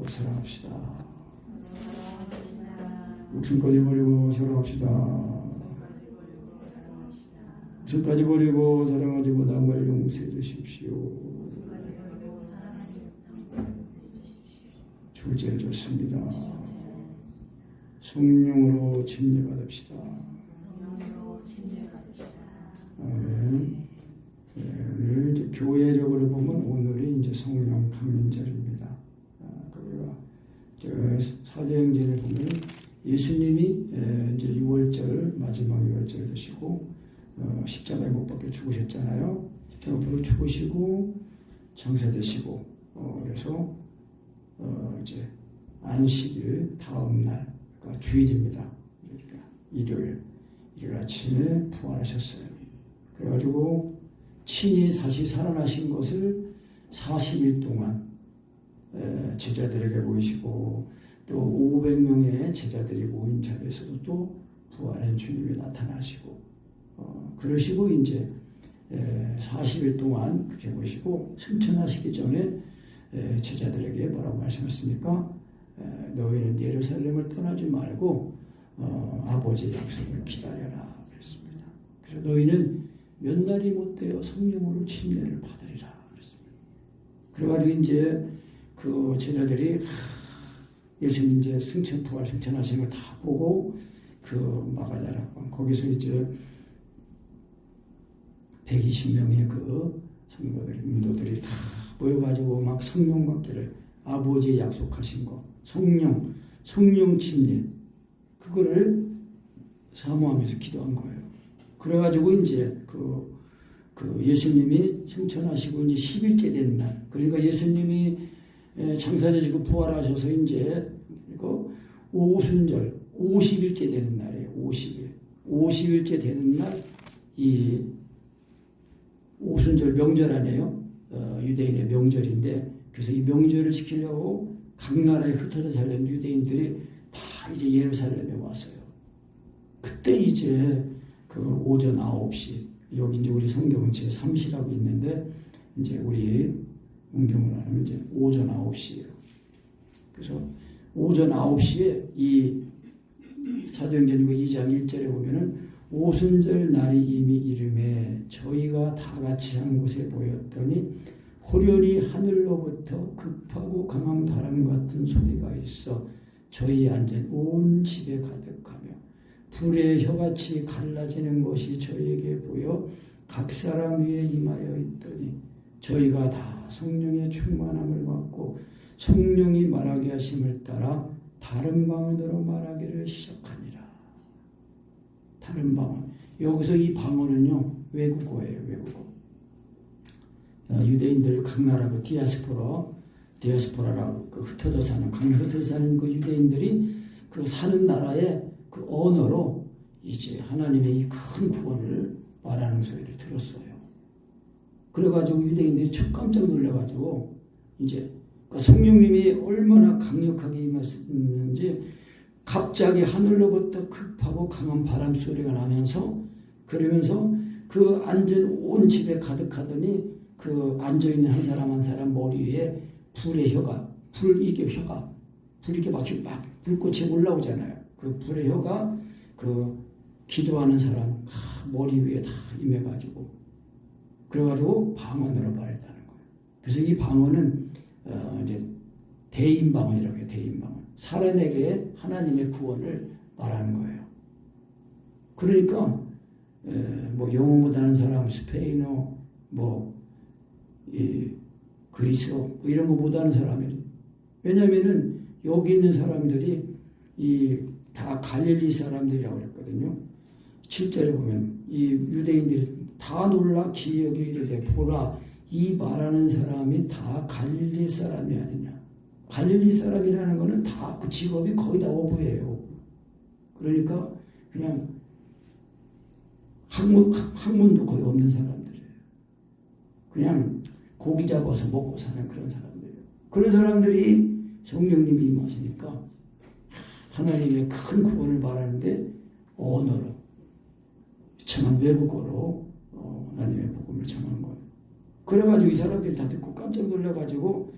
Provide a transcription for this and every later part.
사랑합시다. 목숨까지 버리고 사랑합시다. 목숨까지 버리고 사랑하지 못한 걸 용서해 주십시오. 주제 좋습니다. 성령으로 침례받읍시다. 아멘. 네, 오늘 이제 교회적으로 보면 오늘이 이제 성령 강림절입니다. 우리가 사도행전에 보면 예수님이 이제 6월절 마지막 6월절 되시고 십자가에 못 박혀 죽으셨잖아요. 십자가 못 박혀 죽으시고 장사되시고 그래서 이제 안식일 다음 날 그러니까 주일입니다. 그러니까 일요일 아침에 부활하셨어요. 그래가지고 친히 다시 살아나신 것을 40일 동안 제자들에게 보이시고 또 500명의 제자들이 모인 자리에서도 또 부활한 주님이 나타나시고 그러시고 이제 40일 동안 그렇게 보시고 승천하시기 전에 제자들에게 뭐라고 말씀하셨습니까? 너희는 예루살렘을 떠나지 말고 아버지의 약속을 기다려라 그랬습니다. 그래서 너희는 몇 날이 못되어 성령으로 침례를 받으리라 그랬습니다. 그래가지고 이제 그 제자들이 예수님 이제 부활 승천하신 걸 다 보고 그 마가다락방 거기서 이제 120명의 그 성도들이 문도들이 다 모여가지고 막 성령 받기를 아버지의 약속하신 거 성령 침례 그거를 사모하면서 기도한 거예요. 그래가지고 이제 그 예수님이 승천하시고 이제 10일째 된 날 그러니까 예수님이 장사되시고 부활하셔서 이제 오순절 50일째 되는 날이에요. 50일째 되는 날 이 오순절 명절 아니에요. 유대인의 명절인데 그래서 이 명절을 지키려고 각 나라에 흩어져 살던 유대인들이 다 이제 예루살렘에 왔어요. 그때 이제 그 오전 9시 여기 이제 우리 성경은 제 3시라고 있는데 이제 우리 성경을 하면 이제 오전 9시예요. 그래서 오전 9시에 이 사도행전 2장 1절에 보면은 오순절 날이 이미 이름에 저희가 다 같이 한 곳에 모였더니 호련히 하늘로부터 급하고 강한 바람 같은 소리가 있어 저희 앉은 온 집에 가득하며 불의 혀같이 갈라지는 것이 저희에게 보여 각 사람 위에 임하여 있더니 저희가 다 성령의 충만함을 받고 성령이 말하게 하심을 따라 다른 방언으로 말하기를 시작하니라. 다른 방언. 여기서 이 방언은요 외국어예요. 외국어. 유대인들 각 나라 그 디아스포라라고 그 흩어져 사는 강에 흩어져 사는 그 유대인들이 그 사는 나라의 그 언어로 이제 하나님의 이 큰 구원을 말하는 소리를 들었어요. 그래가지고 유대인들이 깜짝 놀라가지고 이제 성령님이 얼마나 강력하게 임하셨는지 갑자기 하늘로부터 급하고 강한 바람 소리가 나면서 그러면서 그 앉은 온 집에 가득하더니 그 앉아있는 한 사람 머리 위에 불의 혀가 막 불꽃이 올라오잖아요. 그 불의 혀가 그 기도하는 사람 머리 위에 다 임해가지고 그래가지고 방언으로 말했다는 거예요. 그래서 이 방언은 이제 대인방언이라고 해요. 대인방언. 사람에게 하나님의 구원을 말하는 거예요. 그러니까 뭐 영어 못하는 사람, 스페인어, 그리스어 이런 거 못하는 사람이 왜냐하면은 여기 있는 사람들이 다 갈릴리 사람들이라고 그랬거든요. 7절에 보면 이 유대인들이 다 놀라 기억에 이르되 보라 이 말하는 사람이 다 갈릴리 사람이 아니냐. 갈릴리 사람이라는 거는 다 그 직업이 거의 다 어부예요. 그러니까 그냥 학문도 거의 없는 사람들이에요. 그냥 고기 잡아서 먹고 사는 그런 사람들이에요. 그런 사람들이 성령님이 임하시니까 하나님의 큰 구원을 말하는데 언어로 정한 외국어로 하나님의 복음을 전하는 거예요. 그래가지고 이 사람들이 다 듣고 깜짝 놀라가지고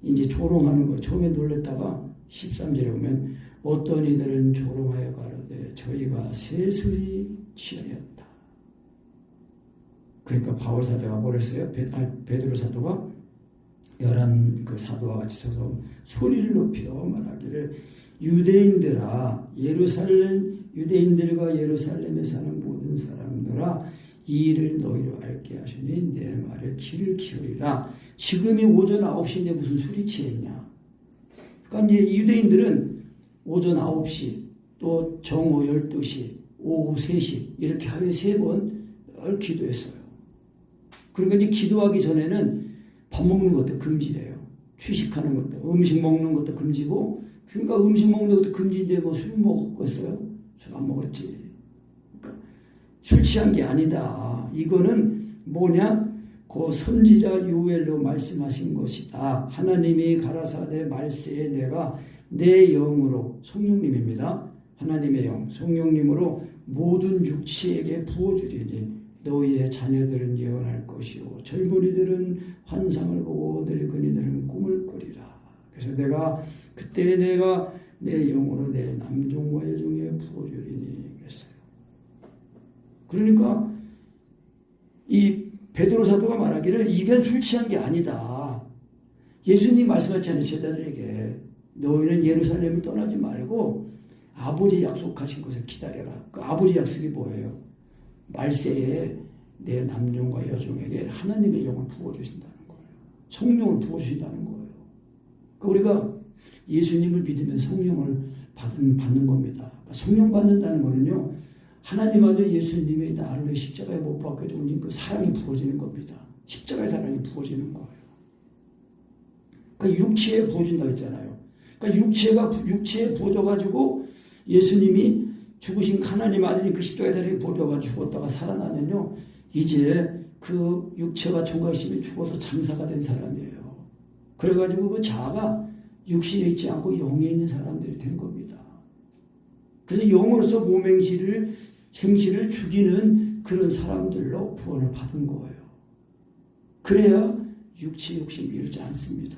이제 조롱하는 거예요. 처음에 놀랬다가 13절에 보면 어떤 이들은 조롱하여 가로되 저희가 세술이 취하였다. 그러니까 바울 사도가 뭐랬어요? 베드로 사도가 11 그 사도와 같이 서서 소리를 높여 말하기를 유대인들과 예루살렘에 사는 모든 사람들아 이 일을 너희로 알게 하시니 내 말에 귀를 기울이라. 지금이 오전 9시인데 무슨 술이 취했냐. 그러니까 이제 유대인들은 오전 9시 또 정오 12시 오후 3시 이렇게 하루에 3번을 기도했어요. 그러니까 이제 기도하기 전에는 밥 먹는 것도 금지돼요. 취식하는 것도, 음식 먹는 것도 금지고, 그러니까 음식 먹는 것도 금지인데 뭐 술 먹었겠어요? 술 안 먹었지. 그러니까 술 취한 게 아니다. 이거는 뭐냐? 그 선지자 요엘로 말씀하신 것이다. 하나님이 가라사대 말세에 내가 내 영으로, 성령님입니다. 하나님의 영, 성령님으로 모든 육체에게 부어주리니 너희의 자녀들은 예언할 것이요 젊은이들은 환상을 보고 늙은이들은 꿈을 꾸리라. 그래서 그때 내가 내 영으로 내 남종과 여종에 부어주리니 그랬어요. 그러니까 이 베드로 사도가 말하기를 이게 술 취한 게 아니다. 예수님 말씀하셨잖아요. 제자들에게 너희는 예루살렘을 떠나지 말고 아버지 약속하신 것을 기다려라. 그 아버지 약속이 뭐예요? 말세에 내 남종과 여종에게 하나님의 영을 부어주신다는 거예요. 성령을 부어주신다는 거예요. 그러니까 우리가 예수님을 믿으면 성령을 받는 겁니다. 그러니까 성령 받는다는 거는요, 하나님 아들 예수님이 나를 십자가에 못 박혀 죽은 그 사랑이 부어지는 겁니다. 십자가의 사랑이 부어지는 거예요. 그러니까 육체에 부어진다고 했잖아요. 그러니까 육체에 부어져가지고 예수님이 죽으신 하나님 아들이 그 십자가의 사랑이 부어져가지고 죽었다가 살아나면요, 이제 그 육체가 종각심이 죽어서 장사가 된 사람이에요. 그래가지고 그 자아가 육신에 있지 않고 영에 있는 사람들이 된 겁니다. 그래서 영으로서 생시를 죽이는 그런 사람들로 구원을 받은 거예요. 그래야 육체 욕심이 이루지 않습니다.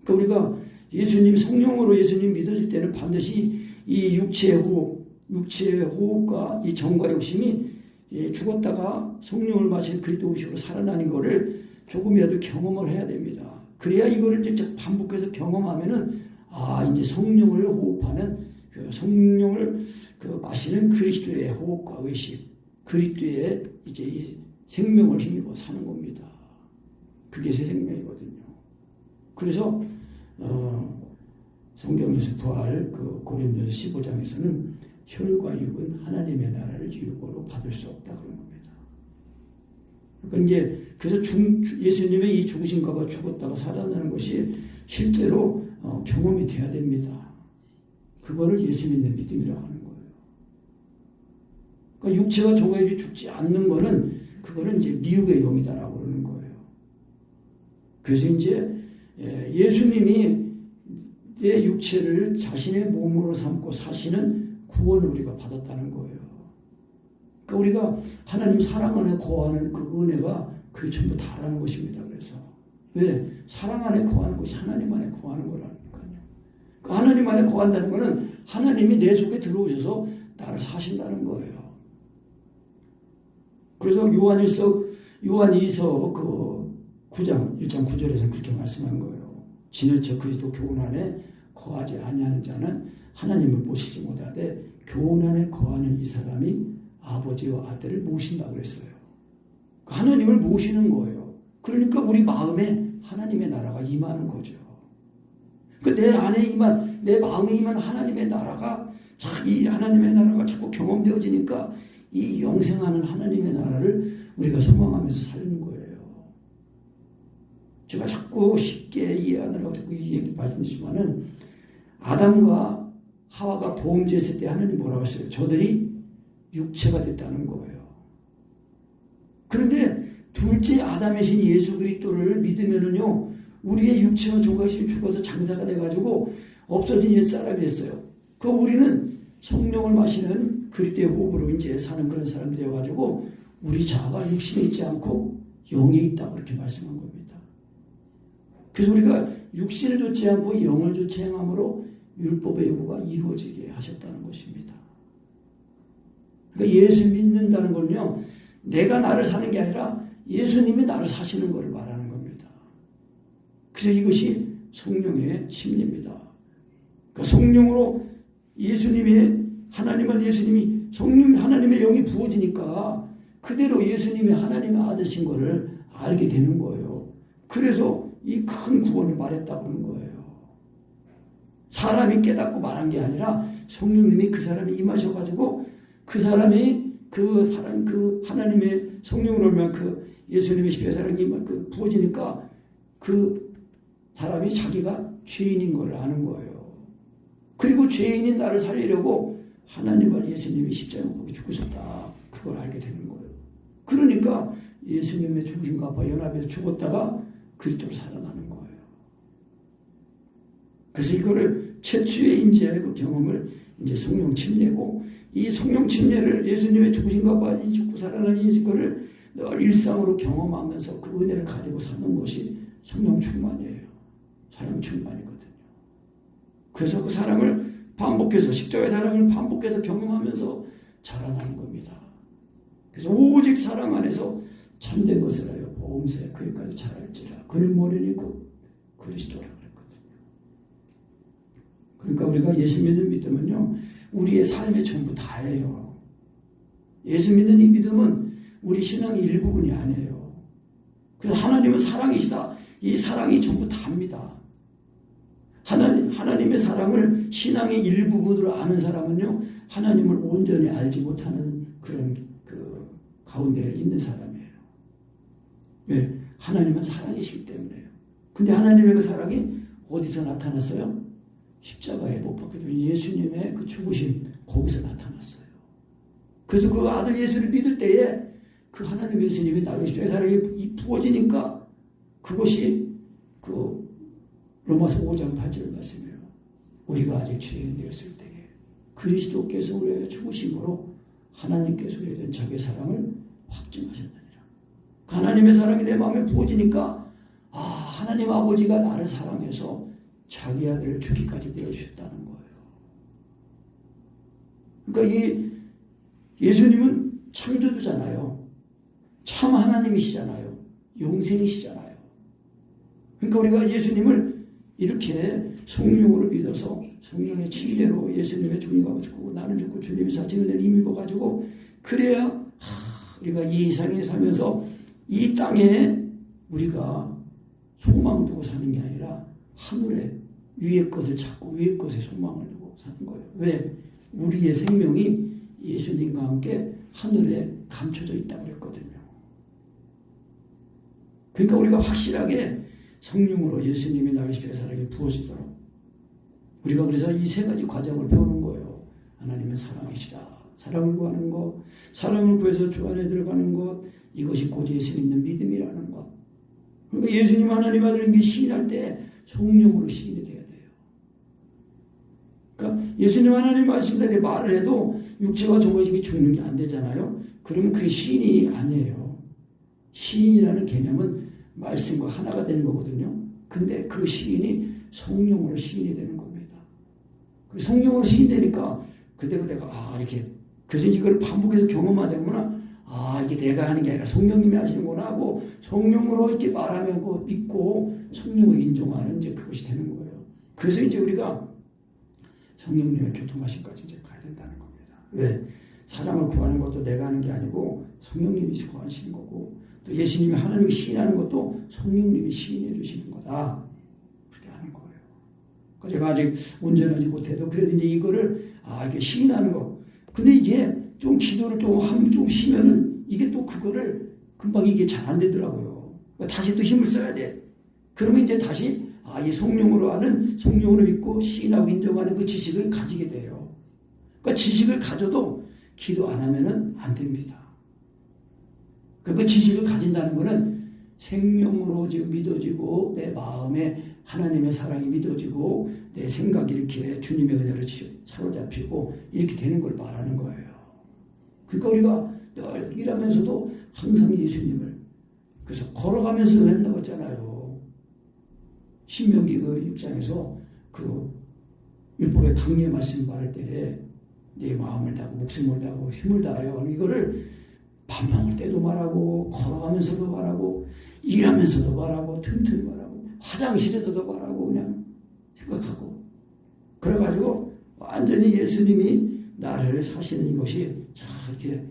그러니까 우리가 성령으로 예수님 믿어질 때는 반드시 이 육체의 호흡과 이 정과 욕심이 죽었다가 성령을 마신 그리스도 의식으로 살아나는 것을 조금이라도 경험을 해야 됩니다. 그래야 이거를 이제 반복해서 경험하면은 이제 성령을 호흡하는 성령을 마시는 그리스도의 호흡과 의식, 그리스도의 이제 이 생명을 힘입어 사는 겁니다. 그게 새 생명이거든요. 그래서 성경에서 부활 고린도서 15장에서는 혈과 육은 하나님의 나라를 유고로 받을 수 없다 그런 겁니다. 그러니까 이제 그래서 예수님의 이 죽으신가가 죽었다가 살아나는 것이 실제로 경험이 돼야 됩니다. 그거를 예수 믿는 믿음이라고 하는 거예요. 그러니까 육체가 종아일이 죽지 않는 거는 그거는 이제 미혹의 영이다라고 그러는 거예요. 그래서 이제 예수님이 내 육체를 자신의 몸으로 삼고 사시는 구원을 우리가 받았다는 거예요. 그러니까 우리가 하나님 사랑 안에 거하는 그 은혜가 그게 전부 다라는 것입니다. 그래서 왜? 사랑 안에 거하는 것이 하나님 안에 거하는 거라니까요. 그러니까 하나님 안에 거한다는 것은 하나님이 내 속에 들어오셔서 나를 사신다는 거예요. 그래서 요한 2서 9장 1장 9절에서 그렇게 말씀한 거예요. 지내쳐 그리스도 교훈 안에 거하지 아니하는 자는 하나님을 모시지 못하되 교훈 안에 거하는 이 사람이 아버지와 아들을 모신다고 그랬어요. 하나님을 모시는 거예요. 그러니까 우리 마음에 하나님의 나라가 임하는 거죠. 내 안에 내 마음에 임한 하나님의 나라가 이 하나님의 나라가 자꾸 경험되어지니까 이 영생하는 하나님의 나라를 우리가 소망하면서 사는 거예요. 제가 자꾸 쉽게 이해하느라고 자꾸 이 얘기 말씀드리지만은 아담과 하와가 범죄했을 때 하나님 뭐라고 했어요? 저들이 육체가 됐다는 거예요. 그런데 둘째 아담이신 예수 그리스도를 믿으면은요, 우리의 육체와 종각심이 죽어서 장사가 돼가지고 없어진 옛사람이 됐어요. 우리는 성령을 마시는 그리스도의 호흡으로 이제 사는 그런 사람이 되어가지고 우리 자아가 육신에 있지 않고 영에 있다고 그렇게 말씀한 겁니다. 그래서 우리가 육신을 좋지 않고 영을 좋지 행함으로 율법의 요구가 이루어지게 하셨다는 것입니다. 그러니까 예수 믿는다는 건요, 내가 나를 사는 게 아니라 예수님이 나를 사시는 것을 말하는 겁니다. 그래서 이것이 성령의 심리입니다. 그러니까 성령으로 예수님이 성령 하나님의 영이 부어지니까 그대로 예수님이 하나님의 아들신 것을 알게 되는 거예요. 그래서 이 큰 구원을 말했다고 하는 거예요. 사람이 깨닫고 말한 게 아니라 성령님이 그 사람이 임하셔가지고 그 사람이 그 하나님의 성령으로 말면 그 예수님의 십자가의 사랑이 부어지니까 그 사람이 자기가 죄인인 걸 아는 거예요. 그리고 죄인인 나를 살리려고 하나님과 예수님이 십자가에 못 박혀 죽으셨다. 그걸 알게 되는 거예요. 그러니까 예수님의 죽으심과 연합해서 죽었다가 그리스도로 살아나는 거예요. 그래서 이거를 최초의 이제 그 경험을 이제 성령 침례고, 이 성령 침례를 예수님의 죽으심과 죽고 살아나는 이거를 늘 일상으로 경험하면서 그 은혜를 가지고 사는 것이 성령 충만이에요. 사랑 충만이거든요. 그래서 그 사랑을 반복해서 십자가의 사랑을 반복해서 경험하면서 자라나는 겁니다. 그래서 오직 사랑 안에서 참된 것을 하여 보험새 그에까지 자랄지라. 그는 머리니 곧 그리스도라 그랬거든요. 그러니까 우리가 예수 믿는 믿음은요, 우리의 삶의 전부 다예요. 예수 믿는 이 믿음은 우리 신앙의 일부분이 아니에요. 그래서 하나님은 사랑이시다. 이 사랑이 전부 다입니다. 하나님의 사랑을 신앙의 일부분으로 아는 사람은요, 하나님을 온전히 알지 못하는 그런 그 가운데 있는 사람이에요. 왜? 하나님은 사랑이시기 때문에요. 근데 하나님의 그 사랑이 어디서 나타났어요? 십자가에 못 박혀 죽은 예수님의 그 죽으심, 거기서 나타났어요. 그래서 그 아들 예수를 믿을 때에 그 하나님 예수님이 나의 십자가의 사랑이 부어지니까 그것이 그 로마서 5장 8절 말씀이에요. 우리가 아직 죄인 되었을 때에 그리스도께서 우리의 죽으심으로 하나님께서 우리에 대한 자기의 사랑을 확증하셨느니라. 하나님의 사랑이 내 마음에 부어지니까 하나님 아버지가 나를 사랑해서 자기 아들을 주기까지 내어주셨다는 거예요. 그러니까 이 예수님은 창조주잖아요. 참 하나님이시잖아요. 영생이시잖아요. 그러니까 우리가 예수님을 이렇게 성령으로 믿어서 성령의 침례로 예수님의 종이가 죽고 나는 죽고 주님이 사시는 데를 힘입어가지고 그래야 우리가 이 세상에 살면서 이 땅에 우리가 소망 두고 사는 게 아니라 하늘에 위의 것을 찾고 위의 것에 소망을 두고 사는 거예요. 왜? 우리의 생명이 예수님과 함께 하늘에 감춰져 있다고 그랬거든요. 그러니까 우리가 확실하게 성령으로 예수님이 나의 십자가의 사랑이 부어지도록 우리가 그래서 이 세 가지 과정을 배우는 거예요. 하나님은 사랑이시다. 사랑을 구하는 것, 사랑을 구해서 주 안에 들어가는 것, 이것이 곧 예수 믿는 믿음이라는 것. 그러니까 예수님 하나님 아들인 시인할 때 성령으로 시인이 돼야 돼요. 그러니까 예수님 하나님 아들인데 말을 해도 육체와 정신이 죽는 게 안 되잖아요. 그러면 그게 시인이 아니에요. 시인이라는 개념은 말씀과 하나가 되는 거거든요. 근데 그 시인이 성령으로 시인이 되는 겁니다. 그 성령으로 시인되니까 그대로 내가 이렇게 그래서 이걸 반복해서 경험하다 이게 내가 하는 게 아니라 성령님이 하시는구나 하고 성령으로 이렇게 말하면 믿고 성령을 인정하는 이제 그것이 되는 거예요. 그래서 이제 우리가 성령님의 교통하심까지 이제 가야 된다는 겁니다. 왜? 사랑을 구하는 것도 내가 하는 게 아니고 성령님이 구하시는 거고 또 예수님이 하나님이 시인하는 것도 성령님이 시인해 주시는 거다. 그렇게 하는 거예요. 그러니까 제가 아직 온전하지 못해도 그래도 이제 이거를 이게 시인하는 거. 근데 이게 좀 기도를 좀 쉬면은 이게 또 그거를 금방 이게 잘 안 되더라고요. 그러니까 다시 또 힘을 써야 돼. 그러면 이제 다시 이 성령으로 하는 성령으로 믿고 시인하고 인정하는 그 지식을 가지게 돼요. 그러니까 지식을 가져도 기도 안 하면은 안 됩니다. 그 지식을 가진다는 것은 생명으로 지금 믿어지고 내 마음에 하나님의 사랑이 믿어지고 내 생각이 이렇게 주님의 은혜로 사로잡히고 이렇게 되는 걸 말하는 거예요. 그러니까 우리가 늘 일하면서도 항상 예수님을 그래서 걸어가면서 한다고 했잖아요. 신명기 그 6장에서 그 율법의 강례 말씀 받을 때에 내 마음을 다하고 목숨을 다하고 힘을 다하여 이거를 밥 먹을 때도 말하고 걸어가면서도 말하고 일하면서도 말하고 틈틈이 말하고 화장실에서도 말하고 그냥 생각하고 그래가지고 완전히 예수님이 나를 사시는 것이 이렇게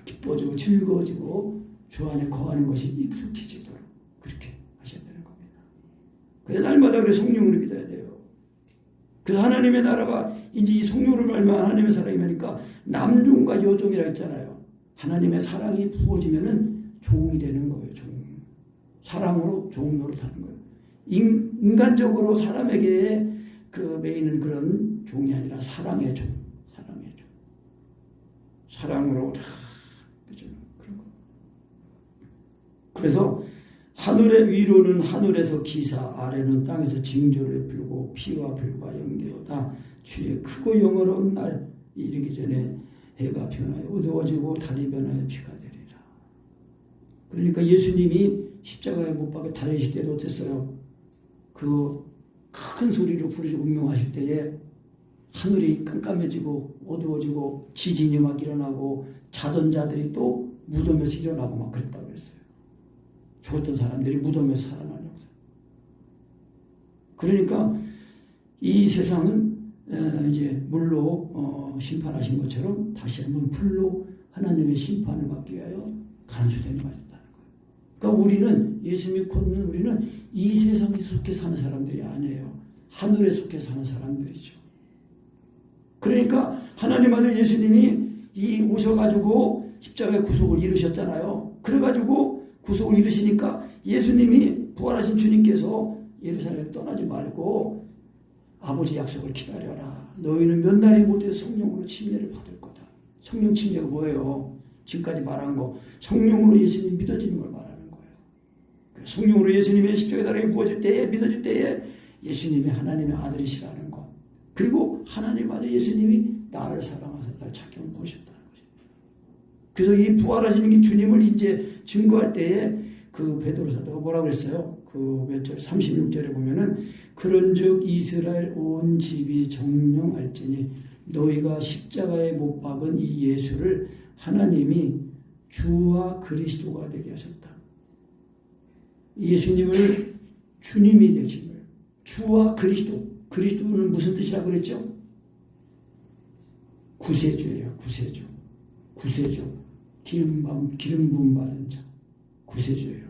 기뻐지고 즐거워지고 주 안에 거하는 것이 익숙해지도록 그렇게 하셔야 되는 겁니다. 그래서 날마다 그래 성령을 믿어야 돼요. 그래서 하나님의 나라가 이제 이 성령을 말면 하나님의 사랑이 되니까 남종과 여종이라 했잖아요. 하나님의 사랑이 부어지면은 종이 되는 거예요. 종. 사랑으로 종 노릇하는 거예요. 인간적으로 사람에게 그 매이는 그런 종이 아니라 사랑의 종. 사랑의 종. 사랑으로 다 그죠? 그런 거. 그래서 하늘의 위로는 하늘에서 기사, 아래는 땅에서 징조를 풀고 피와 불과 연계하다. 주의 크고 영원한 날 이르기 전에 해가 변하여 어두워지고 달이 변하여 피가 되리라. 그러니까 예수님이 십자가에 못 박혀 달리실 때도 어땠어요? 그 큰 소리로 부르시고 운명하실 때에 하늘이 깜깜해지고 어두워지고 지진이 막 일어나고 자던 자들이 또 무덤에서 일어나고 막 그랬다고 그랬어요. 죽었던 사람들이 무덤에서 살아나려고. 그러니까 이 세상은 이제 물로 심판하신 것처럼 다시 한번 불로 하나님의 심판을 받기 위하여 간수됨이 맞았다는 거예요. 그러니까 우리는 예수 믿고는 우리는 이 세상에 속해 사는 사람들이 아니에요. 하늘에 속해 사는 사람들이죠. 그러니까 하나님 아들 예수님이 이 오셔가지고 십자가의 구속을 이루셨잖아요. 그래가지고 구속을 이루시니까 예수님이 부활하신 주님께서 예루살렘 떠나지 말고 아버지 약속을 기다려라. 너희는 몇 날이 못해서 성령으로 침례를 받을 거다. 성령 침례가 뭐예요? 지금까지 말한 거 성령으로 예수님이 믿어지는 걸 말하는 거예요. 성령으로 예수님의 십자가의 사랑이 부어질 때에 믿어질 때에 예수님이 하나님의 아들이시라는 것. 그리고 하나님 아들 예수님이 나를 사랑하사 나를 찾겨 보셨다는 것입니다. 그래서 이 부활하신 이 주님을 이제 증거할 때에 그 베드로 사도가 뭐라고 그랬어요? 그 몇 절 36절에 보면은 그런즉 이스라엘 온 집이 정령할지니 너희가 십자가에 못 박은 이 예수를 하나님이 주와 그리스도가 되게 하셨다. 예수님을 주님이 되신 거예요. 주와 그리스도. 그리스도는 무슨 뜻이라고 그랬죠? 구세주예요. 구세주. 구세주. 기름 부음 받은 자. 구세주예요.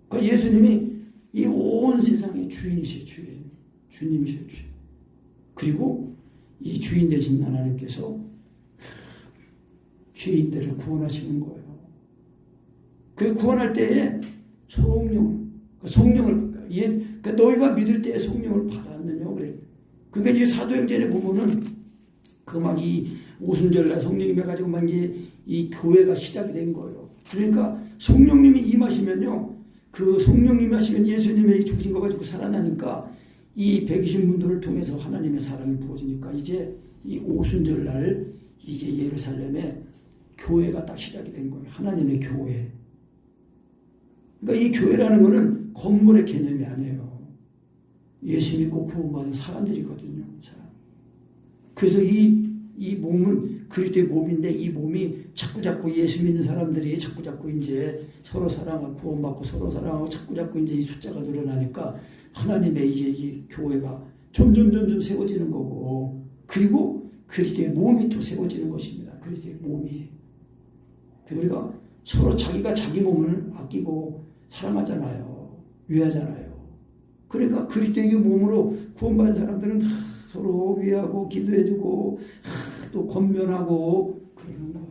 그러니까 예수님이 이 온 세상의 주인이세요. 주인. 주님이세요. 주인. 그리고 이 주인 되신 하나님께서 죄인들을 구원하시는 거예요. 그 구원할 때에 성령을 그러니까 너희가 믿을 때에 성령을 받았느냐 그래. 그러니까 이제 사도행전에 보면은 그 막 이 오순절날 성령님에 가지고 막 이제 이 교회가 시작이 된 거예요. 그러니까 성령님이 임하시면요, 그 성령님이 하시면 예수님의 죽으신 거 가지고 살아나니까 이 120분들을 통해서 하나님의 사랑이 부어지니까 이제 이 오순절날 이제 예루살렘에 교회가 딱 시작이 된 거예요. 하나님의 교회. 그러니까 이 교회라는 거는 건물의 개념이 아니에요. 예수 믿고 구원받은 사람들이거든요. 사람. 그래서 이 몸은 그리스도의 몸인데 이 몸이 자꾸 예수 믿는 사람들이 자꾸 이제 서로 사랑하고 구원받고 서로 사랑하고 자꾸 이제 이 숫자가 늘어나니까 하나님의 이제 이 교회가 점점 세워지는 거고, 그리고 그리스도의 몸이 또 세워지는 것입니다. 그리스도의 몸이. 우리가 서로 자기가 자기 몸을 아끼고 사랑하잖아요. 위하잖아요. 그러니까 그리스도의 몸으로 구원받은 사람들은 서로 위하고 기도해주고 또 권면하고 그러는 거예요.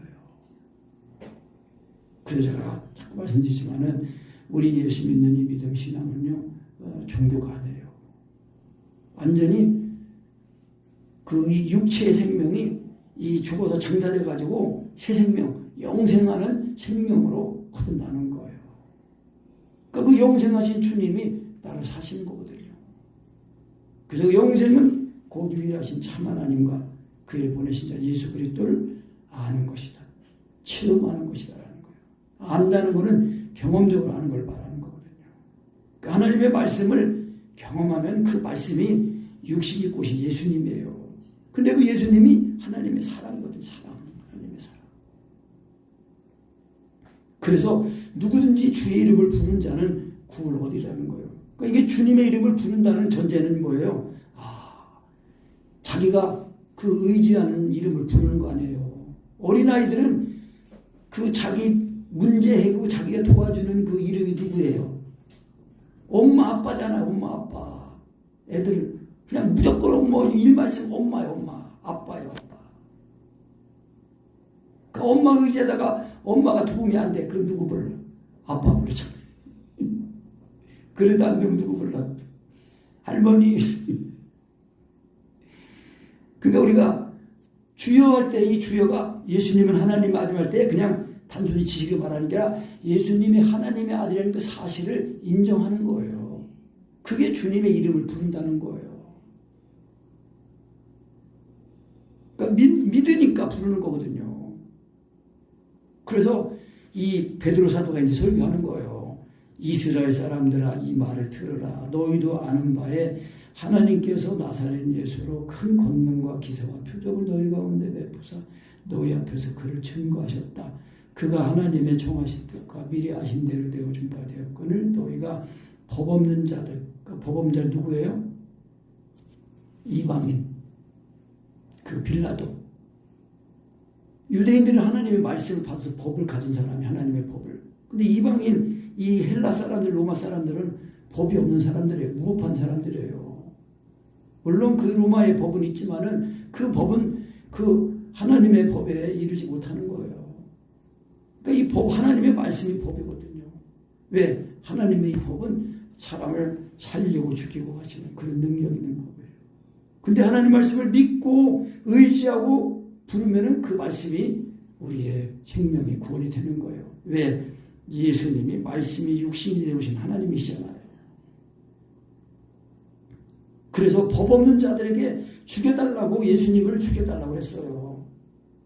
그래서 제가 자꾸 말씀드리지만은 우리 예수 믿는 이 믿음 신앙은요, 종교가 아니에요. 완전히 그 이 육체의 생명이 이 죽어서 장사돼 가지고 새 생명, 영생하는 생명으로 거듭나는 거예요. 그러니까 그 영생하신 주님이 나를 사시는 거거든요. 그래서 영생은 곧 유일하신 참 하나님과 그의 보내신 자 예수 그리스도를 아는 것이다. 체험하는 것이다라는 거예요. 안다는 것은 경험적으로 아는 걸 말하는 거거든요. 그러니까 하나님의 말씀을 경험하면 그 말씀이 육신이 꽃이 예수님이에요. 근데 그 예수님이 하나님의 사랑이거든요. 사랑. 하나님의 사랑. 그래서 누구든지 주의 이름을 부른 자는 구원을 얻으리라는 거예요. 그러니까 이게 주님의 이름을 부른다는 전제는 뭐예요? 자기가 그 의지하는 이름을 부르는 거 아니에요. 어린아이들은 그 자기 문제 해결 자기가 도와주는 그 이름이 누구예요? 엄마 아빠잖아요. 엄마 아빠. 애들 그냥 무조건 뭐 일만 있으면 엄마요. 엄마. 아빠요. 아빠. 그 엄마 의지에다가 엄마가 도움이 안 돼. 그럼 누구 불러? 아빠 부르잖아요. 그래도 안 되면 누구 불러? 할머니. 그러니까 우리가 주여 할 때 이 주여가 예수님은 하나님 아들 할 때 그냥 단순히 지식을 말하는 게 아니라 예수님이 하나님의 아들이라는 그 사실을 인정하는 거예요. 그게 주님의 이름을 부른다는 거예요. 그러니까 믿으니까 부르는 거거든요. 그래서 이 베드로 사도가 이제 설교하는 거예요. 이스라엘 사람들아 이 말을 들으라. 너희도 아는 바에 하나님께서 나사렛 예수로 큰 권능과 기사와 표적을 너희 가운데 베푸사 너희 앞에서 그를 증거하셨다. 그가 하나님의 청하신 뜻과 미리 아신 대로 되어준 바 되었거늘 너희가 법 없는 자들, 그러니까 법 없는 자는 누구예요? 이방인, 그 빌라도. 유대인들은 하나님의 말씀을 받아서 법을 가진 사람이 하나님의 법을. 근데 이방인, 이 헬라 사람들, 로마 사람들은 법이 없는 사람들이에요. 무법한 사람들이에요. 물론 그 로마의 법은 있지만은 그 법은 그 하나님의 법에 이르지 못하는 거예요. 그러니까 이 법, 하나님의 말씀이 법이거든요. 왜? 하나님의 이 법은 사람을 살리고 죽이고 하시는 그런 능력 있는 법이에요. 근데 하나님 말씀을 믿고 의지하고 부르면은 그 말씀이 우리의 생명이 구원이 되는 거예요. 왜? 예수님이 말씀이 육신이 되오신 하나님이시잖아요. 그래서 법 없는 자들에게 죽여달라고 예수님을 죽여달라고 했어요.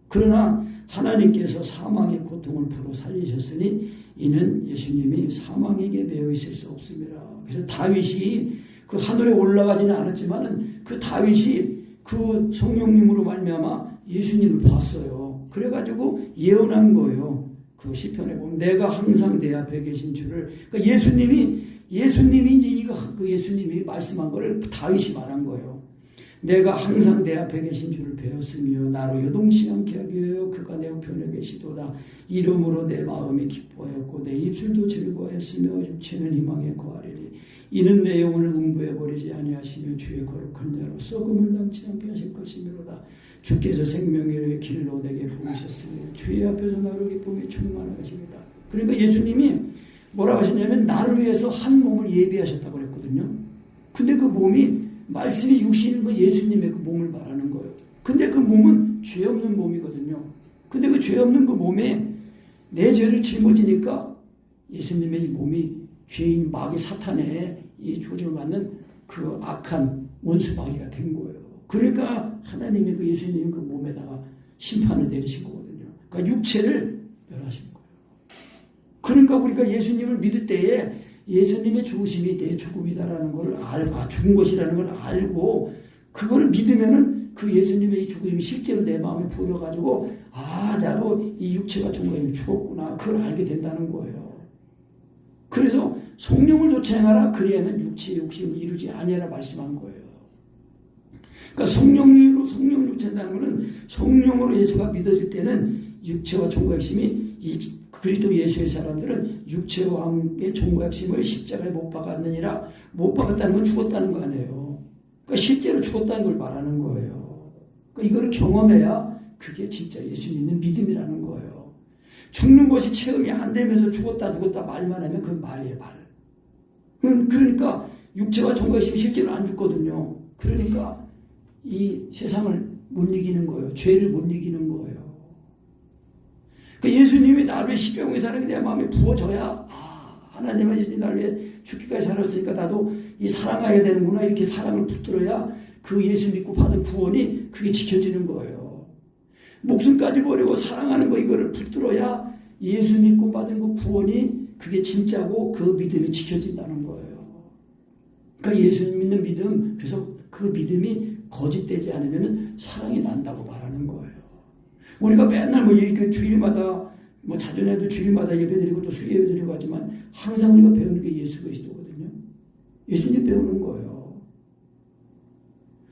그러나 하나님께서 사망의 고통을 풀어 살리셨으니 이는 예수님이 사망에게 매여 있을 수 없습니다. 그래서 다윗이 그 하늘에 올라가지는 않았지만은 그 다윗이 그 성령님으로 말미암아 예수님을 봤어요. 그래가지고 예언한 거예요. 그 시편에 보면 내가 항상 내 앞에 계신 주를. 그러니까 예수님이 이제 이거 그 예수님이 말씀한 거를 다윗이 말한 거예요. 내가 항상 내 앞에 계신 주를 배웠으며 나로 요동치 않게 하기 위하여 그가 내 우편에 계시도다. 이름으로 내 마음이 기뻐하였고 내 입술도 즐거워했으며 육체는 희망에 거하리니 이는 내 영혼을 음부에 버리지 아니하시며 주의 거룩한 자로 썩음을 당치 않게 하실 것이미로다. 주께서 생명의 길로 내게 보이셨으니 주의 앞에서 나로 기쁨이 충만하십니다. 그러니까 예수님이 뭐라고 하셨냐면 나를 위해서 한 몸을 예비하셨다고 그랬거든요. 근데 그 몸이 말씀이 육신인 그 예수님의 그 몸을 말하는 거예요. 근데 그 몸은 죄 없는 몸이거든요. 근데 그 죄 없는 그 몸에 내 죄를 짊어지니까 예수님의 이 몸이 죄인 마귀 사탄의 이 조직을 받는 그 악한 원수 마귀가 된 거예요. 그러니까 하나님의 그 예수님 그 몸에다가 심판을 내리신 거거든요. 그러니까 육체를 멸하신 거예요. 그러니까 우리가 예수님을 믿을 때에 예수님의 죽으심이 내 죽음이다라는 걸 죽은 것이라는 걸 알고 그걸 믿으면은 그 예수님의 이 죽음이 실제로 내 마음에 부어가지고 나도 이 육체가 종거임이 죽었구나 그걸 알게 된다는 거예요. 그래서 성령을 좇아 행하라 그리하면 육체의 욕심을 이루지 아니하라 말씀한 거예요. 그러니까 성령으로 성령을 좇아한다는 것은 성령으로 예수가 믿어질 때는 육체와 종과 핵심이 이 그리스도 예수의 사람들은 육체와 함께 종과 핵심을 십자가에 못 박았느니라. 못 박았다는 건 죽었다는 거 아니에요. 그러니까 실제로 죽었다는 걸 말하는 거예요. 그러니까 이걸 경험해야 그게 진짜 예수 믿는 믿음이라는 거예요. 죽는 것이 체험이 안 되면서 죽었다 말만 하면 그건 말이에요, 말. 그러니까 육체와 종과 핵심이 실제로 안 죽거든요. 그러니까 이 세상을 못 이기는 거예요. 죄를 못 이기는 거예요. 그러니까 예수님이 나를 위해 십자가의 사랑이 내 마음에 부어져야 하나님은 예수님 나를 위해 죽기까지 살았으니까 나도 이 사랑해야 되는구나 이렇게 사랑을 붙들어야 그 예수 믿고 받은 구원이 그게 지켜지는 거예요. 목숨까지 버리고 사랑하는 거 이거를 붙들어야 예수 믿고 받은 그 구원이 그게 진짜고 그 믿음이 지켜진다는 거예요. 그러니까 예수 믿는 믿음, 그래서 그 믿음이 거짓되지 않으면 사랑이 난다고 말하는 거예요. 우리가 맨날 뭐 이렇게 주일마다 뭐 자전에도 주일마다 예배드리고 또 수예배드리고 하지만 항상 우리가 배우는 게 예수 그리스도거든요. 예수님 배우는 거예요.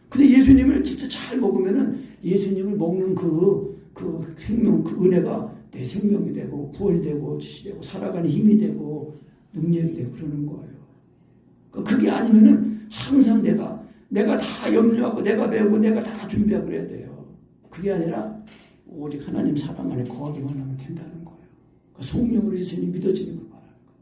근데 예수님을 진짜 잘 먹으면은 예수님을 먹는 그 생명, 그 은혜가 내 생명이 되고 구원이 되고 지시 되고 살아가는 힘이 되고 능력이 되고 그러는 거예요. 그게 아니면은 항상 내가 다 염려하고 내가 배우고 내가 다 준비하고 그래야 돼요. 그게 아니라 오직 하나님 사랑 안에 거하기만 하면 된다는 거예요. 성령으로 예수님 믿어지는 걸 말하는 거예요.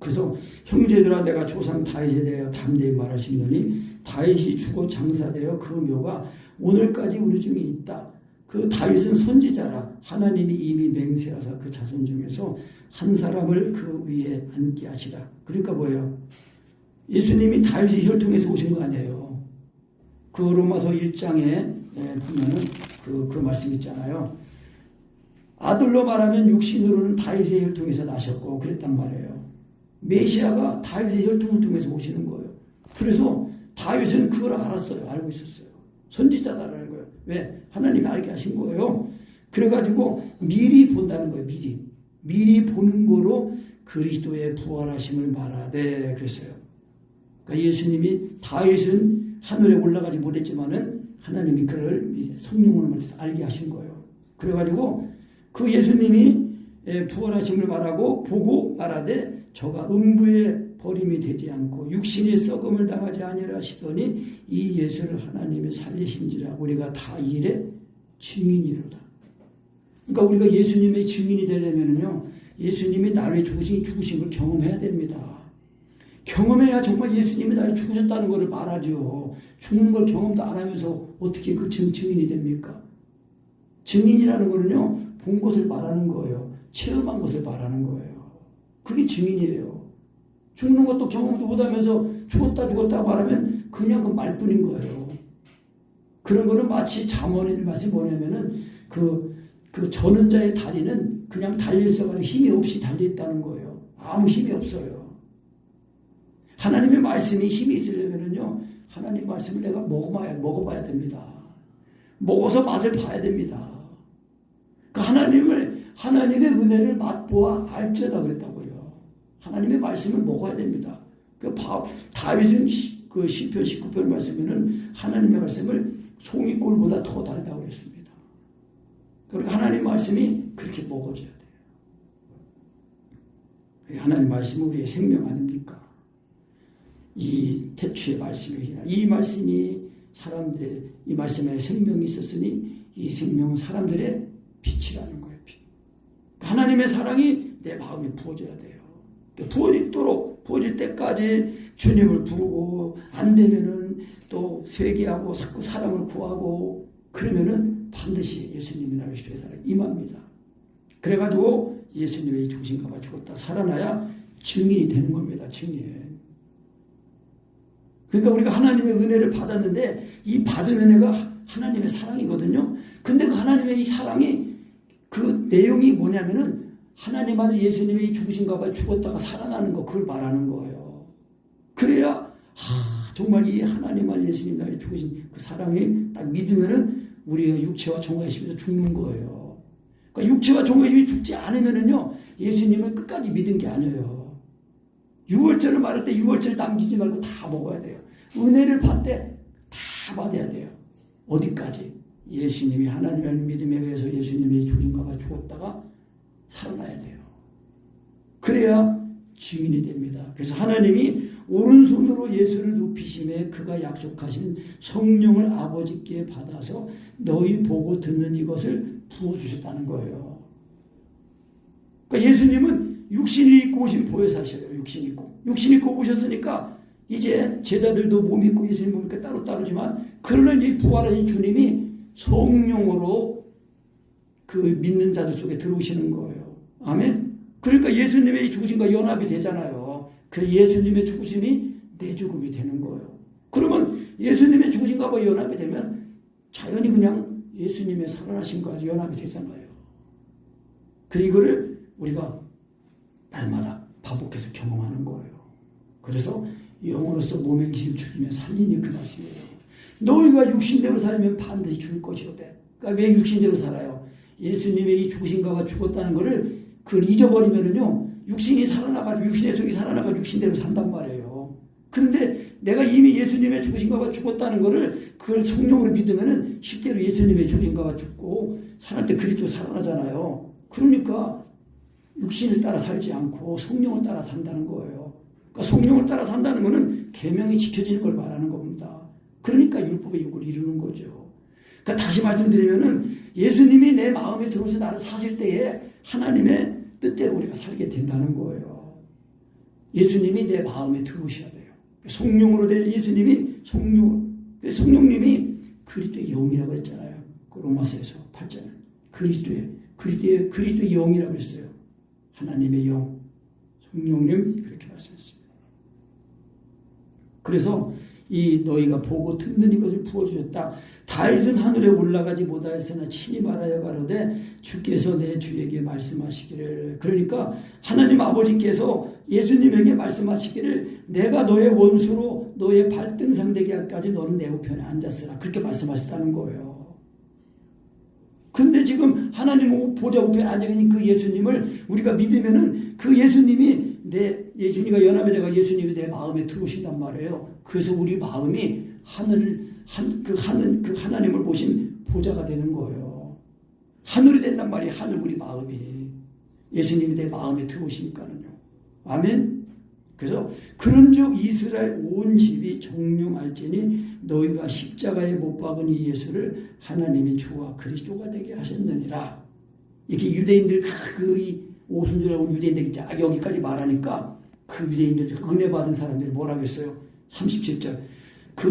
그래서 형제들아 내가 조상 다윗에 대하여 담대히 말하시노니 다윗이 죽어 장사되어 그 묘가 오늘까지 우리 중에 있다. 그 다윗은 선지자라 하나님이 이미 맹세하사 그 자손 중에서 한 사람을 그 위에 앉게 하시라. 그러니까 뭐예요? 예수님이 다윗의 혈통에서 오신 거 아니에요. 그 로마서 1장에 보면은 그 말씀 있잖아요. 아들로 말하면 육신으로는 다윗의 혈통에서 나셨고 그랬단 말이에요. 메시아가 다윗의 혈통을 통해서 오시는 거예요. 그래서 다윗은 그걸 알았어요. 알고 있었어요. 선지자다라는 거예요. 왜? 하나님이 알게 하신 거예요. 그래가지고 미리 본다는 거예요. 미리 보는 거로 그리스도의 부활하심을 말하되 그랬어요. 그러니까 예수님이 다윗은 하늘에 올라가지 못했지만은 하나님이 그를 성령으로 말해서 알게 하신 거예요. 그래가지고 그 예수님이 부활하심을 말하고 보고 말하되 저가 음부에 버림이 되지 않고 육신의 썩음을 당하지 아니하라 하시더니 이 예수를 하나님이 살리신지라 우리가 다 이 일의 증인이로다. 그러니까 우리가 예수님의 증인이 되려면요 예수님이 나를 죽으신 걸 경험해야 됩니다. 경험해야 정말 예수님이 나를 죽으셨다는 것을 말하죠. 죽는 걸 경험도 안 하면서 어떻게 그 증인이 됩니까? 증인이라는 거는요 본 것을 말하는 거예요. 체험한 것을 말하는 거예요. 그게 증인이에요. 죽는 것도 경험도 못하면서 죽었다 말하면 그냥 그 말뿐인 거예요. 그런 거는 마치 잠언의 말씀이 뭐냐면은 그 저는 자의 다리는 그냥 달려있어가지고 힘이 없이 달려있다는 거예요. 아무 힘이 없어요. 하나님의 말씀이 힘이 있으려면요 하나님 말씀을 내가 먹어봐야 됩니다. 먹어서 맛을 봐야 됩니다. 그 하나님의 은혜를 맛보아 알지어다 그랬다고요. 하나님의 말씀을 먹어야 됩니다. 다윗은 그 시편 19편 말씀에는 하나님의 말씀을 송이꿀보다 더 달다고 그랬습니다. 그러니까 하나님의 말씀이 그렇게 먹어져야 돼요. 하나님의 말씀은 우리의 생명 아닙니까? 이 태초의 말씀이나 이 말씀이 이 말씀에 생명이 있었으니 이 생명은 사람들의 빛이라는 거예요. 빛. 하나님의 사랑이 내 마음에 부어져야 돼요. 부어질 때까지 주님을 부르고 안 되면은 또 회개하고 자꾸 사람을 구하고 그러면은 반드시 예수님이 나를 위해서 임합니다. 그래가지고 예수님의 죽으신가 봐 죽었다 살아나야 증인이 되는 겁니다. 증인. 그러니까 우리가 하나님의 은혜를 받았는데 이 받은 은혜가 하나님의 사랑이거든요. 근데 그 하나님의 이 사랑이 그 내용이 뭐냐면은 하나님 아들 예수님이 죽으신가 봐 죽었다가 살아나는 거 그걸 말하는 거예요. 그래야 정말 이 하나님 아들 예수님 나를 죽으신 그 사랑이 딱 믿으면은 우리가 육체와 종의 힘에서 죽는 거예요. 그러니까 육체와 종의 힘이 죽지 않으면은요 예수님을 끝까지 믿은 게 아니에요. 유월절을 말할 때 유월절 남기지 말고 다 먹어야 돼요. 은혜를 받을 때 다 받아야 돼요. 어디까지? 예수님이 하나님을 믿음에 의해서 예수님이 죽은가 봐 죽었다가 살아나야 돼요. 그래야 증인이 됩니다. 그래서 하나님이 오른손으로 예수를 높이심에 그가 약속하신 성령을 아버지께 받아서 너희 보고 듣는 이것을 부어주셨다는 거예요. 그러니까 예수님은 육신을 입고 오신 보혜사셔요. 육신 입고 오셨으니까 이제 제자들도 몸 입고 예수님 몸 입고 따로따로지만 그러나 이 부활하신 주님이 성령으로 그 믿는 자들 속에 들어오시는 거예요. 아멘. 그러니까 예수님의 죽으심과 연합이 되잖아요. 그 예수님의 죽으심이 내 죽음이 되는 거예요. 그러면 예수님의 죽으심과 연합이 되면 자연히 그냥 예수님의 살아나심과 연합이 되잖아요. 그 이거를 우리가 날마다 반복해서 경험하는 거예요. 그래서 영으로서 몸의 기를 죽이며 살리니 그 말씀이에요. 너희가 육신대로 살면 반드시 죽을 것이로되. 그러니까 왜 육신대로 살아요? 예수님의 이 죽으신가가 죽었다는 것을 그걸 잊어버리면은요, 육신이 살아나가지고 육신의 속이 살아나가지고 육신대로 산단 말이에요. 그런데 내가 이미 예수님의 죽으신가가 죽었다는 것을 그걸 성령으로 믿으면은 실제로 예수님의 죽으신가가 죽고 살할 때 그리스도 살아나잖아요. 그러니까 육신을 따라 살지 않고 성령을 따라 산다는 거예요. 그러니까 성령을 따라 산다는 것은 계명이 지켜지는 걸 말하는 겁니다. 그러니까 율법의 욕을 이루는 거죠. 그러니까 다시 말씀드리면은 예수님이 내 마음에 들어오셔서 나를 사실 때에 하나님의 뜻대로 우리가 살게 된다는 거예요. 예수님이 내 마음에 들어오셔야 돼요. 성령으로 된 예수님이 성령님이 그리스도의 영이라고 했잖아요. 그 로마서에서 8장에 그리스도의 영이라고 했어요. 하나님의 영, 성령님 그렇게 말씀했습니다. 그래서 이 너희가 보고 듣는 이것을 부어주셨다. 다윗은 하늘에 올라가지 못하였으나 친히 말하여 가로되 주께서 내 주에게 말씀하시기를. 그러니까 하나님 아버지께서 예수님에게 말씀하시기를 내가 너의 원수로 너의 발등상 되게 할까지 너는 내 우편에 앉았으라. 그렇게 말씀하셨다는 거예요. 근데 지금 하나님 보좌 우편에 앉아있는 그 예수님을 우리가 믿으면은 그 예수님이 예수님과 연합에 내가 예수님이 내 마음에 들어오신단 말이에요. 그래서 우리 마음이 그 하나님을 보신 보좌가 되는 거예요. 하늘이 된단 말이에요. 하늘 우리 마음이. 예수님이 내 마음에 들어오시니까는요. 아멘. 그래서 그런즉 이스라엘 온 집이 종용할지니 너희가 십자가에 못 박은 이 예수를 하나님이 주와 그리스도가 되게 하셨느니라. 이렇게 유대인들 그 오순절하고 유대인들이 쫙 여기까지 말하니까 그 유대인들 은혜 받은 사람들이 뭐라고 했어요? 37절.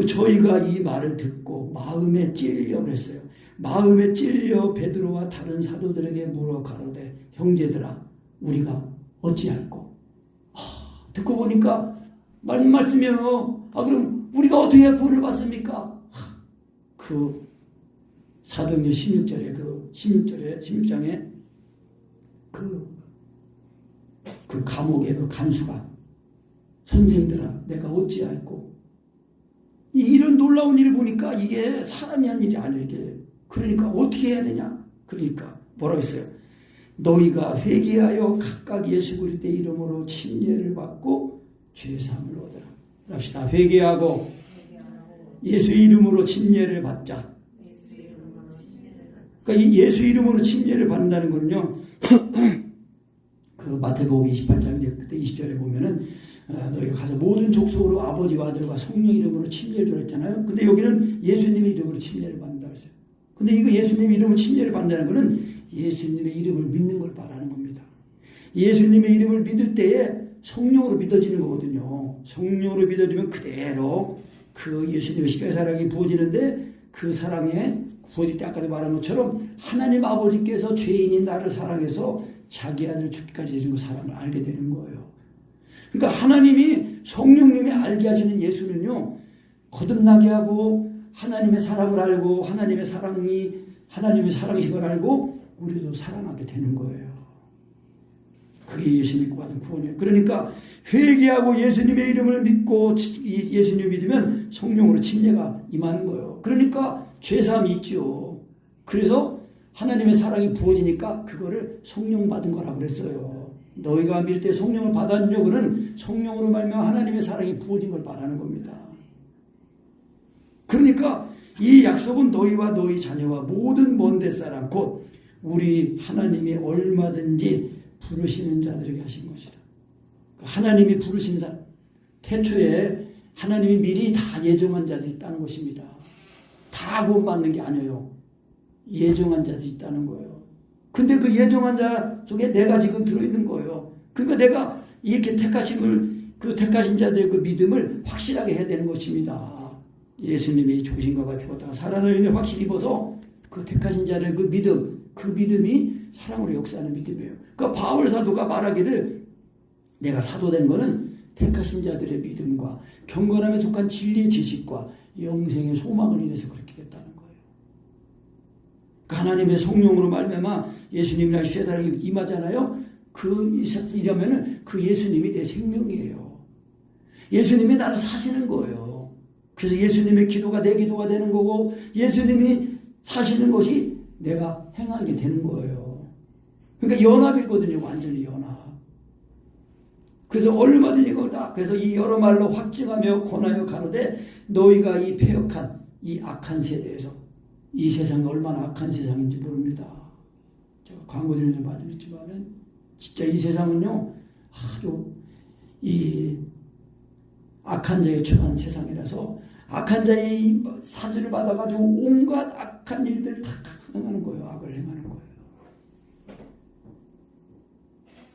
저희가 이 말을 듣고 마음에 찔려 그랬어요. 마음에 찔려 베드로와 다른 사도들에게 물어 가로되 형제들아 우리가 어찌할꼬? 듣고 보니까 말씀이에요. 그럼 우리가 어떻게 해야 구원을 받습니까? 그 사도행전 16장에 그 감옥의 그 간수가 선생들아 내가 어찌할꼬? 이런 놀라운 일을 보니까 이게 사람이 한 일이 아니에요. 이게. 그러니까 어떻게 해야 되냐? 그러니까 뭐라고 했어요? 너희가 회개하여 각각 예수 그리스도의 이름으로 침례를 받고 죄사함을 얻으라. 합시다. 회개하고 예수 이름으로 침례를 받자. 그러니까 이 예수 이름으로 침례를 받는다는 거는요. 그 마태복음 28장 이제 그때 20절에 보면은 너희가 가서 모든 족속으로 아버지와 아들과 성령 이름으로 침례를 주었잖아요. 근데 여기는 예수님의 이름으로 침례를 받는다고 했어요. 근데 이거 예수님의 이름으로 침례를 받는다는 거는 예수님의 이름을 믿는 걸 말하는 겁니다. 예수님의 이름을 믿을 때에 성령으로 믿어지는 거거든요. 성령으로 믿어지면 그대로 그 예수님의 십자가의 사랑이 부어지는데 그 사랑에 부어질 때 아까도 말한 것처럼 하나님 아버지께서 죄인인 나를 사랑해서 자기 아들 죽기까지 되는 그 사랑을 알게 되는 거예요. 그러니까 하나님이 성령님이 알게 하시는 예수는요. 거듭나게 하고 하나님의 사랑을 알고 하나님의 사랑이신 걸 알고 우리도 사랑하게 되는 거예수 그게 예수 믿고 받은 구원이에요. 그러니까 회개하고 예수님의 이름을 믿고 예수님 믿으면 성령으로 침례가 임하는 거예요. 그러니까 죄사함이 있죠. 그래서 하나님의 사랑이 부어지니까 그거를 성령 받은 거라고 그랬어요. 너희가 믿을 때 성령을 받았냐? 그는 성령으로 말미암아 하나님의 사랑이 부어진 걸 말하는 겁니다. 그러니까 이 약속은 너희와 너희 자녀와 모든 먼데 사람 곧 우리 하나님이 얼마든지 부르시는 자들에게 하신 것이다. 하나님이 부르시는 자, 태초에 하나님이 미리 다 예정한 자들이 있다는 것입니다. 다 구원받는 게 아니에요. 예정한 자들이 있다는 거예요. 근데 그 예정한 자 속에 내가 지금 들어있는 거예요. 그러니까 내가 이렇게 그 택하신 자들의 그 믿음을 확실하게 해야 되는 것입니다. 예수님이 죽으신가가 죽었다가 살아나는 확실히 입어서 그 택하신 자들의 그 믿음이 사랑으로 역사하는 믿음이에요. 그러니까 바울 사도가 말하기를 내가 사도된 거는 택하신 자들의 믿음과 경건함에 속한 진리의 지식과 영생의 소망을 인해서 그렇게 됐다는 거예요. 하나님의 성령으로 말미암아 예수님이랑 십자가에 임하잖아요. 이러면은 그 예수님이 내 생명이에요. 예수님이 나를 사시는 거예요. 그래서 예수님의 기도가 내 기도가 되는 거고 예수님이 사시는 것이 내가 행하게 되는 거예요. 그러니까 연합이거든요. 완전히 연합. 그래서 얼마든지 거다. 그래서 이 여러 말로 확증하며 권하여 가로되 너희가 이 패역한 이 악한 세대에서 이 세상이 얼마나 악한 세상인지 모릅니다. 제가 광고 드리는 말씀이지만 진짜 이 세상은요 아주 이 악한 자에 처한 세상이라서 악한 자의 사주를 받아가지고 온갖 악한 일들 다 행하는 거예요. 악을 행하는 거예요.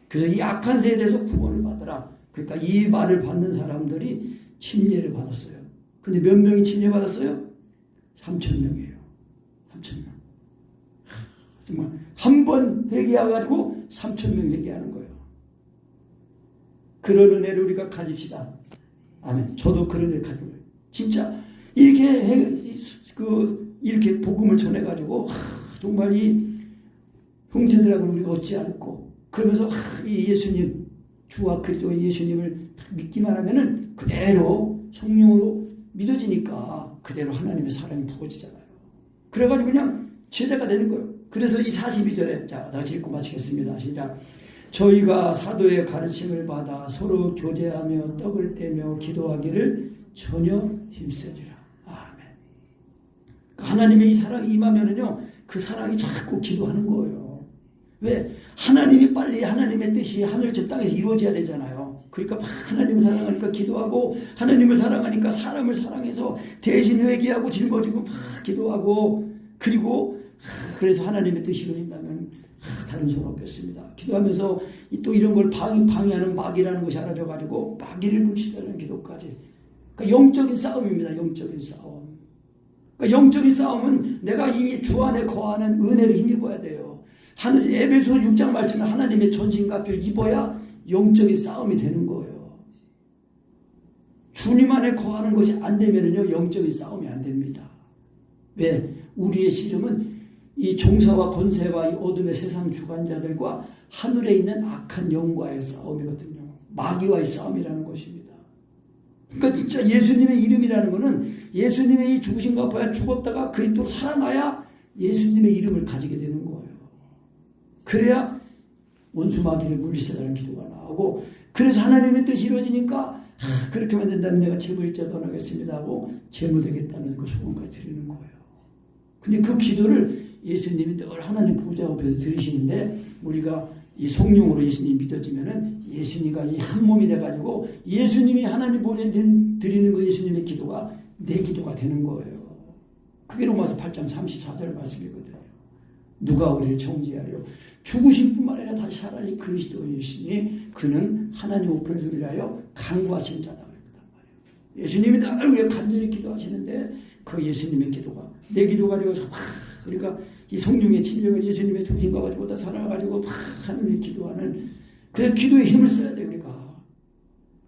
그래서 이 악한 세대에서 구원을 받으라. 그러니까 이 말을 받는 사람들이 침례를 받았어요. 근데 몇 명이 침례 받았어요? 3,000명이에요. 3,000명. 정말 한 번 회개해가지고 3,000명 회개하는 거예요. 그런 은혜를 우리가 가집시다. 아멘. 저도 그런 은혜를 가지고 진짜 이렇게 복음을 전해가지고 정말 이 형제들하고 우리가 얻지 않고 그러면서 이 예수님 주와 그리스도의 예수님을 믿기만 하면은 그대로 성령으로 믿어지니까 그대로 하나님의 사랑이 부어지잖아요. 그래가지고 그냥 제자가 되는 거예요. 그래서 이 42절에 자 다시 읽고 마치겠습니다. 시작. 저희가 사도의 가르침을 받아 서로 교제하며 떡을 떼며 기도하기를 전혀 힘쓰리라. 아멘. 하나님의 이 사랑이 임하면은요 그 사랑이 자꾸 기도하는 거예요. 왜? 하나님이 빨리 하나님의 뜻이 하늘 저 땅에서 이루어져야 되잖아요. 그러니까 하나님을 사랑하니까 기도하고 하나님을 사랑하니까 사람을 사랑해서 대신 회개하고 짊어지고 막 기도하고 그리고 그래서 하나님의 뜻이 이루어진다면 다른 소원 없겠습니다. 기도하면서 또 이런 걸 방해하는 마귀라는 것이 알아져가지고 마귀를 굴치다는 기도까지. 그러니까 영적인 싸움입니다. 영적인 싸움. 그러니까 영적인 싸움은 내가 이미 주 안에 거하는 은혜를 힘입어야 돼요. 에베소 6장 말씀은 하나님의 전신갑주를 입어야 영적인 싸움이 되는 거예요. 주님 안에 거하는 것이 안 되면요 영적인 싸움이 안 됩니다. 왜? 우리의 씨름은 이 종사와 권세와 이 어둠의 세상 주관자들과 하늘에 있는 악한 영과의 싸움이거든요. 마귀와의 싸움이라는 것입니다. 그러니까 진짜 예수님의 이름이라는 것은 예수님의 이 죽으신가 보야 죽었다가 그리스도로 살아나야 예수님의 이름을 가지게 되는 거예요. 그래야 원수 마귀를 물리쳐달라는 기도가 나오고 그래서 하나님의 뜻이 이루어지니까 그렇게만 된다면 내가 제물자 떠나겠습니다 하고 제물 되겠다는 그 소원까지 드리는 거예요. 근데 그 기도를 예수님이 늘 하나님 보좌 앞에서 들으시는데 우리가 이 성령으로 예수님 믿어지면은 예수님과 이 한 몸이 돼가지고 예수님이 하나님 보좌에 드리는 그 예수님의 기도가 내 기도가 되는 거예요. 그게 로마서 8장 34절 말씀이거든요. 누가 우리를 정죄하려 죽으신 뿐만 아니라 다시 살아나신 그리스도이시니 그는 하나님 우편을 위하여 간구하신 자다 그랬단 말이에요. 예수님이 나를 위해 간절히 기도하시는데 그 예수님의 기도가 내 기도가 되어서 우리가 이 성령의 진정을 예수님의 죽으신가 가지고 다 살아가지고 하나님의 기도하는 그 기도에 힘을 써야 돼 우리가.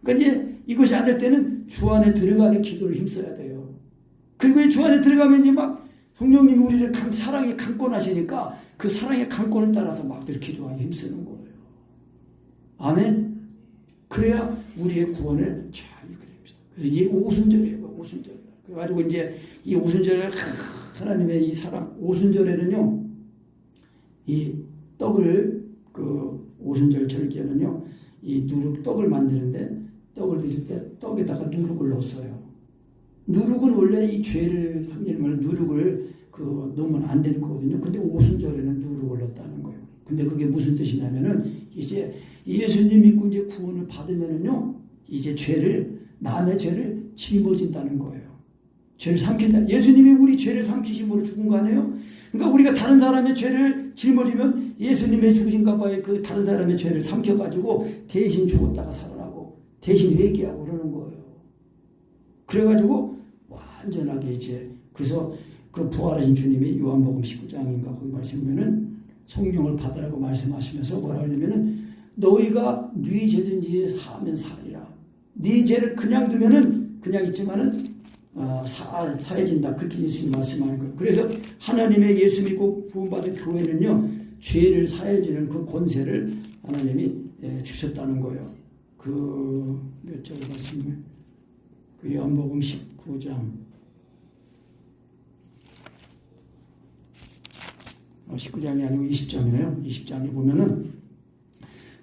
그러니까 이제 이것이 안 될 때는 주 안에 들어가는 기도를 힘써야 돼요. 그리고 주 안에 들어가면 이제 막 성령님이 우리를 사랑에 강권하시니까 그 사랑의 강권을 따라서 막 기도하기 힘쓰는 거예요. 아멘. 그래야 우리의 구원을 잘 이루게 됩니다. 그래서 이게 오순절이에요. 오순절. 그래가지고 이제 이 오순절을 하나님의 이 사랑 오순절에는요 이 떡을 그 오순절 절기에는요 이 떡을 만드는데 떡을 드실 때 떡에다가 누룩을 넣었어요. 누룩은 원래 이 죄를 상징하는 누룩을 넣으면 안 되는 거거든요. 근데 오순절에는 누룩을 넣었다는 거예요. 근데 그게 무슨 뜻이냐면은 이제 예수님 믿고 이제 구원을 받으면은요 이제 남의 죄를 짊어진다는 거예요. 죄를 삼킨다. 예수님이 우리 죄를 삼키심으로 죽은 거 아니에요? 그러니까 우리가 다른 사람의 죄를 짊어지면 예수님의 죽으신가 봐요. 그 다른 사람의 죄를 삼켜가지고 대신 죽었다가 살아나고 대신 회개하고 그러는 거예요. 그래가지고 완전하게 이제 그래서 그 부활하신 주님이 요한복음 19장인가 거기 말씀하면은 성령을 받으라고 말씀하시면서 뭐라 그러냐면은 너희가 네 죄든지 사하면 살리라. 네 죄를 그냥 두면은 그냥 있지만은 사해진다. 그렇게 예수님 말씀하는 거예요. 그래서 하나님의 예수 믿고 구원받은 교회는요 죄를 사해주는 그 권세를 하나님이 주셨다는 거예요. 그 몇 절을 말씀을 그 요한복음 19장 19장이 아니고 20장이네요. 20장에 보면은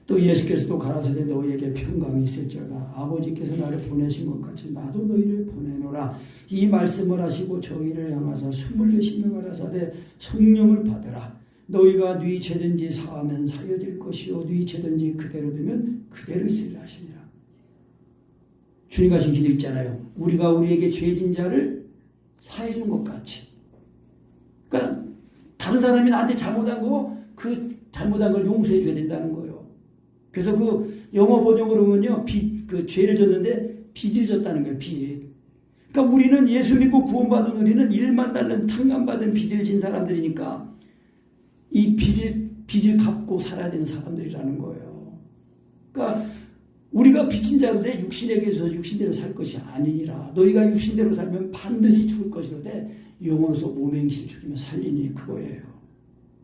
또 예수께서도 가라사대 너희에게 평강이 있을지어다. 아버지께서 나를 보내신 것 같이 나도 너희를 보내노라. 이 말씀을 하시고 저희를 향하사 숨을 내쉬며 가라사대 성령을 받으라. 너희가 네 죄든지 사하면 사여질 것이요 네 죄든지 그대로 두면 그대로 있으리라 하시니라. 주님 하신 기도 있잖아요. 우리가 우리에게 죄진 자를 사해준 것 같이. 그러니까 다른 사람이 나한테 잘못한 거 그 잘못한 걸 용서해 줘야 된다는 거예요. 그래서 그 영어 번역으로 보면요, 그 죄를 졌는데 빚을 졌다는 거예요. 빚. 그러니까 우리는 예수 믿고 구원받은 우리는 1만 달러 탕감받은 빚을 진 사람들이니까 이 빚을 갚고 살아야 되는 사람들이라는 거예요. 그러니까 우리가 빚진 자로되 육신에게서 육신대로 살 것이 아니니라. 너희가 육신대로 살면 반드시 죽을 것이로되 영으로서 몸행실 죽이며 살리니 그거예요.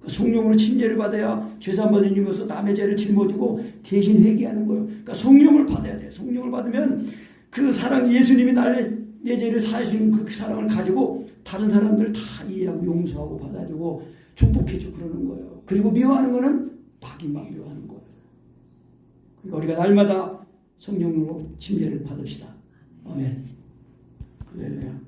성령으로 침례를 받아야 죄사함받은 이로서 남의 죄를 짊어지고 대신 회개하는 거예요. 그러니까 성령을 받아야 돼요. 성령을 받으면 그 사랑, 예수님이 내 죄를 사하시는 그 사랑을 가지고 다른 사람들 다 이해하고 용서하고 받아주고 축복해주고 그러는 거예요. 그리고 미워하는 거는 마귀만 미워하는 거예요. 그러니까 우리가 날마다 성령으로 침례를 받읍시다. 아멘. 할렐루야.